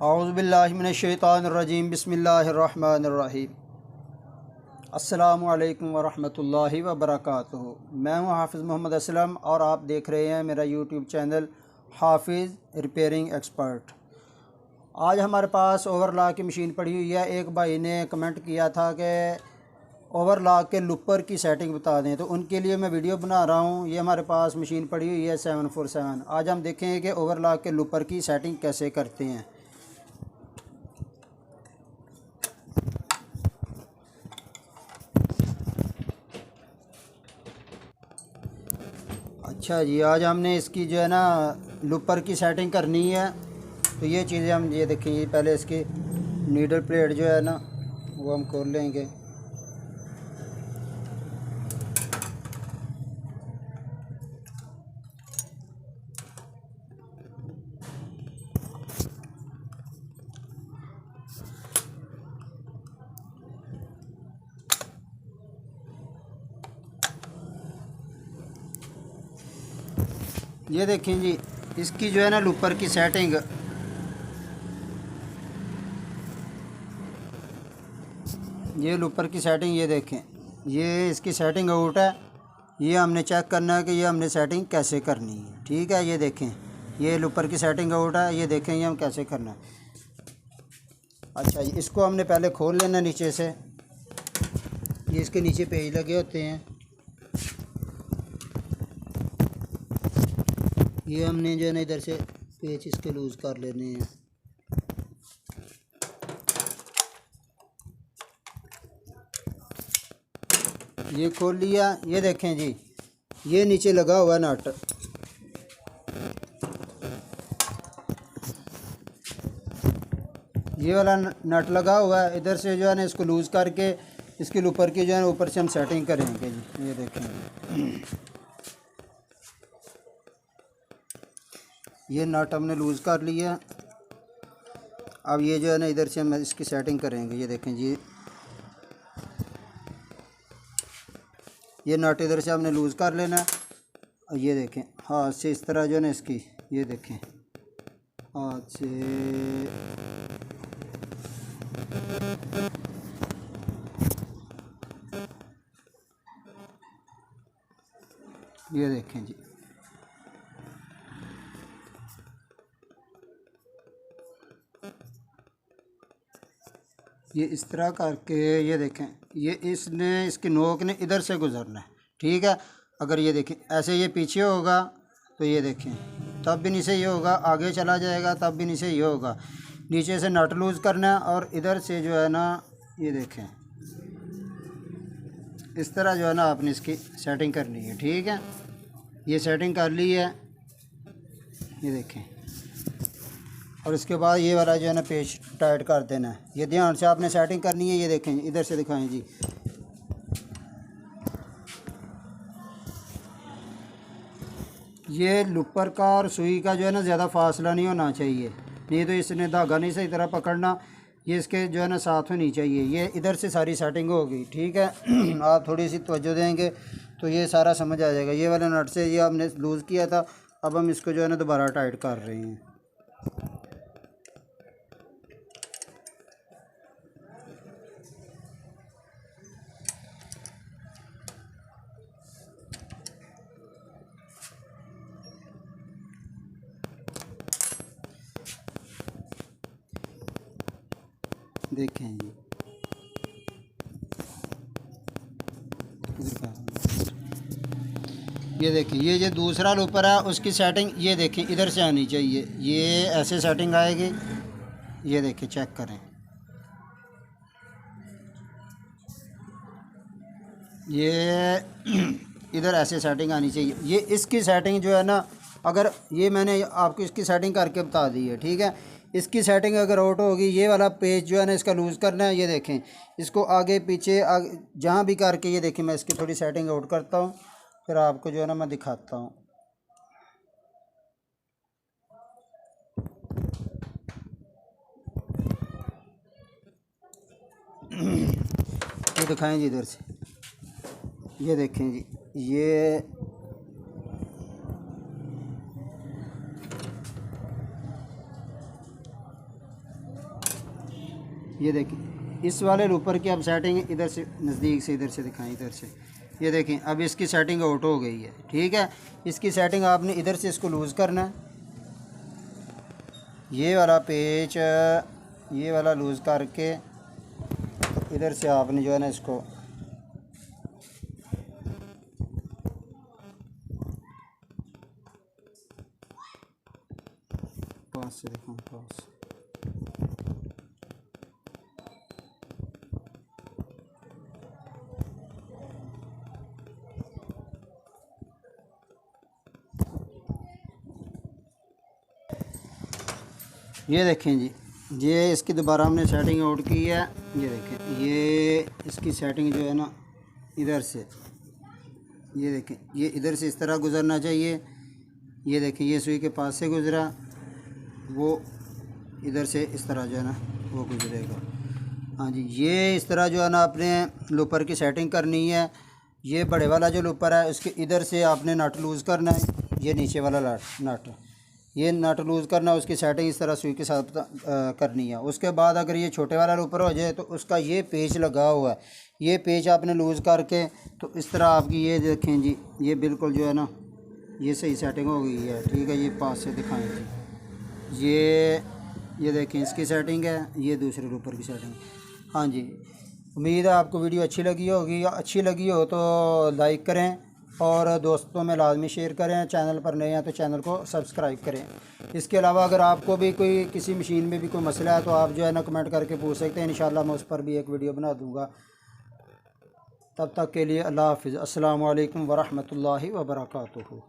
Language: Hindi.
औज़ुबिल्लाहिमिनश्शैतानिर्रजीम बिस्मिल्लाहिर्रहमानिर्रहीम। अस्सलामु अलैकुम वरहमतुल्लाहि वबरकातुहू। मैं हूं हाफ़िज़ मोहम्मद असलम और आप देख रहे हैं मेरा यूट्यूब चैनल हाफ़िज़ रिपेयरिंग एक्सपर्ट। आज हमारे पास ओवरलॉक की मशीन पड़ी हुई है। एक भाई ने कमेंट किया था कि ओवरलॉक के लुपर की सेटिंग बता दें, तो उनके लिए मैं वीडियो बना रहा हूं। ये हमारे पास मशीन पड़ी हुई है 747। आज हम देखेंगे कि ओवरलॉक के लुपर की सेटिंग कैसे करते हैं। अच्छा जी, आज हमने इसकी जो है ना लुपर की सेटिंग करनी है। तो ये चीज़ें हम ये देखेंगे, पहले इसकी नीडल प्लेट जो है ना वो हम खोल लेंगे। ये देखें जी, इसकी जो है ना लुपर की सेटिंग, ये लुपर की सेटिंग ये देखें, ये इसकी सेटिंग आउट है। ये हमने चेक करना है कि ये हमने सेटिंग कैसे करनी है। ठीक है, ये देखें, ये लुपर की सेटिंग आउट है। ये देखें ये हम कैसे करना है। अच्छा जी, इसको हमने पहले खोल लेना नीचे से। ये इसके नीचे पेज लगे होते हैं। ये हमने जो है ना इधर से पेच इसके लूज़ कर लेने हैं। ये खोल लिया। ये देखें जी, ये नीचे लगा हुआ नट। ये वाला नट लगा हुआ है। इधर से जो है ना इसको लूज़ करके इसके ऊपर की जो है ना ऊपर से हम सेटिंग करेंगे जी। ये देखें, ये नट हमने लूज़ कर लिया। अब ये जो है ना इधर से हम इसकी सेटिंग करेंगे। ये देखें जी, ये नट इधर से हमने लूज़ कर लेना। और ये देखें हाथ से इस तरह जो है ना इसकी, ये देखें हाथ से ये देखें जी, ये इस तरह करके ये देखें, ये इसने इसकी नोक ने इधर से गुजरना है। ठीक है, अगर ये देखें ऐसे ये पीछे होगा तो ये देखें तब भी नीचे ये होगा, आगे चला जाएगा तब भी नीचे ये होगा। नीचे से नट लूज़ करना है और इधर से जो है ना ये देखें इस तरह जो है ना आपने इसकी सेटिंग करनी है। ठीक है, ये सेटिंग कर ली है। ये देखें, और इसके बाद ये वाला जो है ना पेच टाइट कर देना है। ये ध्यान से आपने सेटिंग करनी है। ये देखें, इधर से दिखाएं जी, ये लुपर का और सुई का जो है ना ज़्यादा फासला नहीं होना चाहिए, नहीं तो इसने धागा नहीं सही तरह पकड़ना। ये इसके जो है ना साथ होनी चाहिए। ये इधर से सारी सेटिंग होगी। ठीक है आप थोड़ी सी तवज्जो देंगे तो ये सारा समझ आ जाएगा। ये वाले नट से ये हमने लूज़ किया था, अब हम इसको जो है ना दोबारा टाइट कर रहे हैं। देखें जी, ये देखें, ये जो दूसरा लूपर है उसकी सेटिंग ये देखें इधर से आनी चाहिए। ये ऐसे सेटिंग आएगी। ये देखें, चेक करें, ये इधर ऐसे सेटिंग आनी चाहिए। ये इसकी सेटिंग जो है ना, अगर ये मैंने आपको इसकी सेटिंग करके बता दी है। ठीक है, इसकी सेटिंग अगर आउट होगी, ये वाला पेज जो है ना इसका लूज़ करना है। ये देखें, इसको आगे पीछे जहाँ भी करके ये देखें, मैं इसकी थोड़ी सेटिंग आउट करता हूँ, फिर आपको जो है ना मैं दिखाता हूँ। ये दिखाएं जी इधर से, ये देखें जी, ये ये देखिए इस वाले लूपर की अब सेटिंग इधर से नज़दीक से, इधर से दिखाएं, इधर से ये देखें अब इसकी सेटिंग आउट हो गई है। ठीक है, इसकी सेटिंग आपने इधर से इसको लूज़ करना है, ये वाला पेच ये वाला लूज़ करके इधर से आपने जो है ना इसको पास से दिखाऊं, पास ये देखें जी, ये इसकी दोबारा हमने सेटिंग आउट की है। ये देखें ये इसकी सेटिंग जो है ना इधर से, ये देखें ये इधर से इस तरह गुज़रना चाहिए। ये देखें ये सुई के पास से गुज़रा, वो इधर से इस तरह जो है ना वो गुज़रेगा। हाँ जी, ये इस तरह जो है ना अपने लूपर की सेटिंग करनी है। ये बड़े वाला जो लूपर है उसके इधर से आपने नट लूज़ करना है, ये नीचे वाला नट ये नट लूज़ करना है, उसकी सेटिंग इस तरह सुई के साथ करनी है। उसके बाद अगर ये छोटे वाला लूपर हो जाए तो उसका ये पेच लगा हुआ है, ये पेच आपने लूज़ करके तो इस तरह आपकी ये देखें जी, ये बिल्कुल जो है ना ये सही सेटिंग हो गई है। ठीक है, ये पास से दिखाएं जी, ये देखें इसकी सेटिंग है, ये दूसरे लूपर की सेटिंग। हाँ जी, उम्मीद है आपको वीडियो अच्छी लगी होगी, या अच्छी लगी हो तो लाइक करें और दोस्तों में लाजमी शेयर करें। चैनल पर नए हैं तो चैनल को सब्सक्राइब करें। इसके अलावा अगर आपको भी कोई किसी मशीन में भी कोई मसला है तो आप जो है ना कमेंट करके पूछ सकते हैं, इंशाल्लाह मैं उस पर भी एक वीडियो बना दूँगा। तब तक के लिए अल्लाह हाफ़िज़। अस्सलामु अलैकुम वरहमतुल्लाहि वबरकातुहू।